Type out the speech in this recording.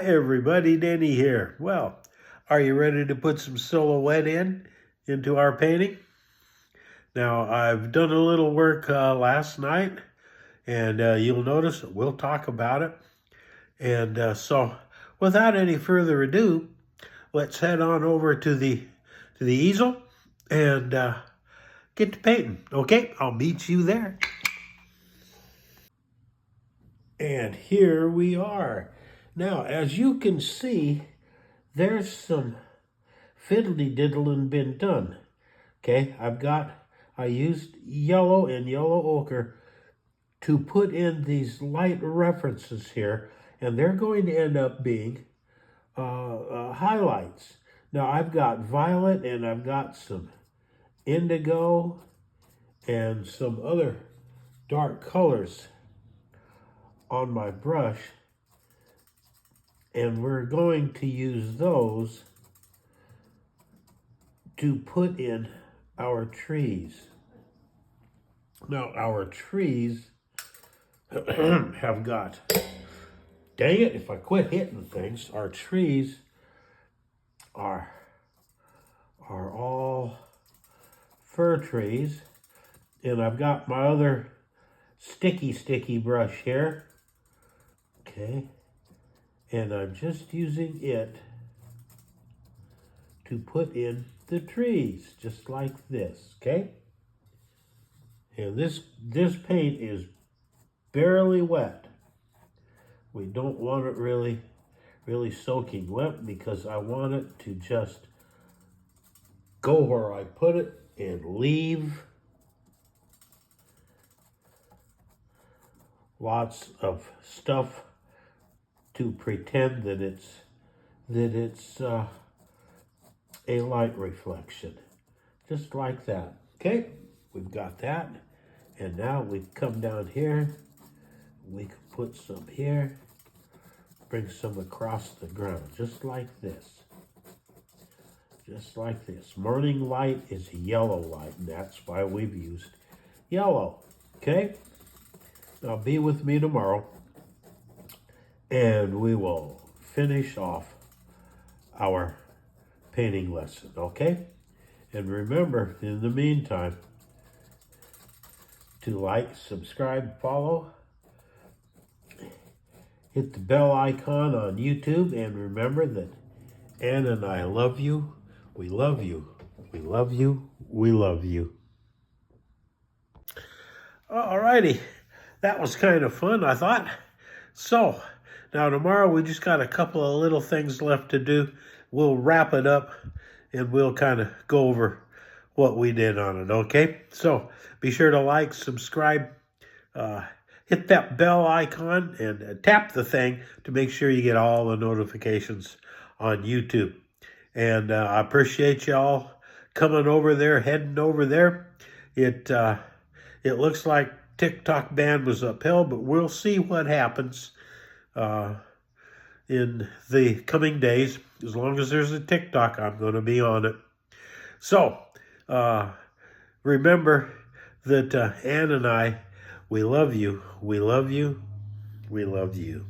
everybody, Denny here. Well, are you ready to put some silhouette into our painting? Now, I've done a little work last night, and you'll notice we'll talk about it. And so, without any further ado, let's head on over to the easel and get to painting. Okay, I'll meet you there. And here we are. Now, as you can see, there's some fiddly diddling been done. Okay, I used yellow and yellow ochre to put in these light references here, and they're going to end up being highlights. Now, I've got violet and I've got some indigo and some other dark colors on my brush, and we're going to use those to put in our trees. Now, our trees have got, dang it, if I quit hitting things, our trees are all fir trees, and I've got my other sticky brush here. Okay, and I'm just using it to put in the trees, just like this, okay? And this paint is barely wet. We don't want it really soaking wet because I want it to just go where I put it and leave lots of stuff to pretend that it's a light reflection, just like that. Okay, we've got that, and now we come down here. We can put some here, bring some across the ground, just like this. Just like this. Morning light is yellow light, and that's why we've used yellow. Okay, now be with me tomorrow, and we will finish off our painting lesson, okay? And remember, in the meantime, to like, subscribe, follow, hit the bell icon on YouTube, and remember that Ann and I love you. We love you. We love you. We love you. Alrighty, that was kind of fun, I thought. So, now tomorrow we just got a couple of little things left to do. We'll wrap it up and we'll kind of go over what we did on it, okay? So, be sure to like, subscribe, hit that bell icon, and tap the thing to make sure you get all the notifications on YouTube. And I appreciate y'all coming over there, heading over there. It looks like TikTok ban was uphill, but we'll see what happens in the coming days. As long as there's a TikTok, I'm going to be on it. So, remember that Ann and I, we love you, we love you, we love you.